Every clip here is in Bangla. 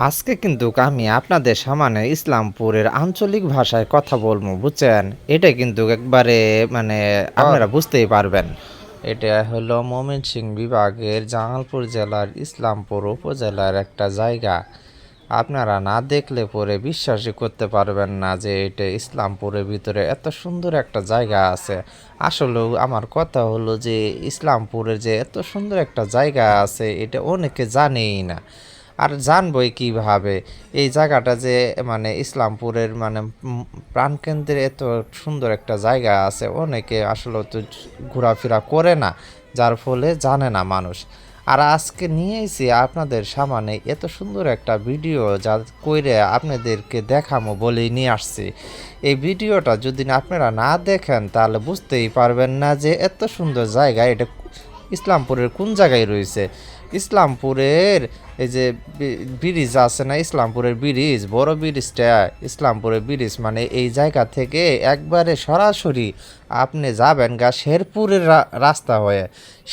আজকে কিন্তু আমি আপনাদের সামনে ইসলামপুরের আঞ্চলিক ভাষায় কথা বলবো, বুঝছেন? এটা কিন্তু একবারে মানে আপনারা বুঝতেই পারবেন। এটা হলো ময়মনসিংহ বিভাগের জামালপুর জেলার ইসলামপুর উপজেলার একটা জায়গা। আপনারা না দেখলে পরে বিশ্বাসই করতে পারবেন না যে এটা ইসলামপুরের ভিতরে এত সুন্দর একটা জায়গা আছে। আসলেও আমার কথা হলো যে ইসলামপুরের যে এত সুন্দর একটা জায়গা আছে এটা অনেকে জানেই না। আর জানবই কিভাবে এই জায়গাটা যে মানে ইসলামপুরের মানে প্রাণকেন্দ্রে এত সুন্দর একটা জায়গা আছে, অনেকে আসলে তো ঘোরাফেরা করে না, যার ফলে জানে না মানুষ। আর আজকে নিয়ে এসেছি আপনাদের সামনে এত সুন্দর একটা ভিডিও যা কইরে আপনাদেরকে দেখামো বলেই নিয়ে আসছি। এই ভিডিওটা যদি আপনারা না দেখেন তাহলে বুঝতেই পারবেন না যে এত সুন্দর জায়গা এটা ইসলামপুরের কোন জায়গায় রয়েছে। ইসলামপুরের এই যে ব্রিজ আছে না, ইসলামপুরের ব্রিজ, বড় ব্রিজটা, ইসলামপুরের ব্রিজ মানে এই জায়গা থেকে একবারে সরাসরি আপনি যাবেন গা শেরপুরের রাস্তা হয়ে।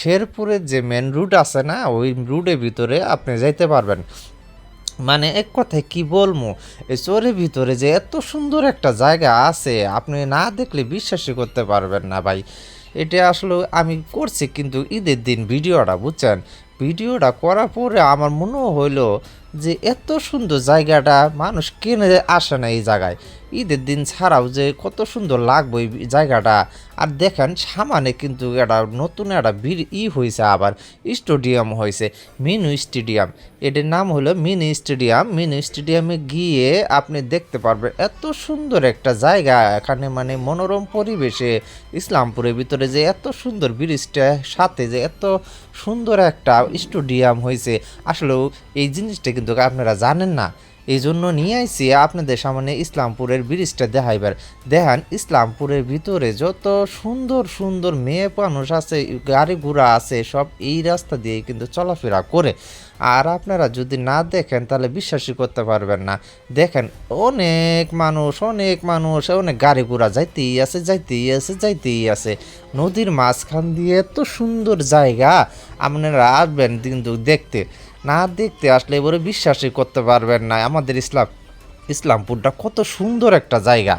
শেরপুরের যে মেন রুট আছে না, ওই রুটের ভিতরে আপনি যাইতে পারবেন। মানে এক কথায় কি বলবো, এই চরের ভিতরে যে এত সুন্দর একটা জায়গা আছে আপনি না দেখলে বিশ্বাসই করতে পারবেন না ভাই। এটা আসলে আমি করছি কিন্তু ঈদের দিন ভিডিওটা, বুঝছেন? ভিডিওটা করার পরে আমার মনে হইলো যে এত সুন্দর জায়গাটা মানুষ কেনে আসে না এই জায়গায়। ঈদের দিন ছাড়াও যে কত সুন্দর লাগবে এই জায়গাটা। আর দেখেন সামনে কিন্তু একটা নতুন একটা হয়েছে, আবার স্টেডিয়াম হয়েছে, মিনি স্টেডিয়াম। এটার নাম হলো মিনি স্টেডিয়াম। মিনি স্টেডিয়ামে গিয়ে আপনি দেখতে পারবেন এত সুন্দর একটা জায়গা এখানে, মানে মনোরম পরিবেশে ইসলামপুরের ভিতরে যে এত সুন্দর ব্রিজটার সাথে যে এত সুন্দর একটা স্টেডিয়াম হয়েছে। আসলেও এই জিনিসটা কিন্তু আপনারা জানেন না, এই জন্য নিয়ে আইসি আপনাদের সামনে ইসলামপুরের ব্রিজটা দেখাইবার। দেখেন ইসলামপুরের ভিতরে যত সুন্দর সুন্দর মেয়ে মানুষ আছে, গাড়ি ঘোড়া আছে, সব এই রাস্তা দিয়ে কিন্তু চলাফেরা করে। আর আপনারা যদি না দেখেন তাহলে বিশ্বাসই করতে পারবেন না। দেখেন অনেক মানুষ অনেক মানুষ অনেক গাড়ি ঘোড়া যাইতেই আছে যাইতেই আছে যাইতেই আছে। নদীর মাঝখান দিয়ে এত সুন্দর জায়গা, আপনারা আসবেন কিন্তু দেখতে, না দেখতে আসলে এবারে বিশ্বাসই করতে পারবেন না আমাদের ইসলামপুরটা কত সুন্দর একটা জায়গা।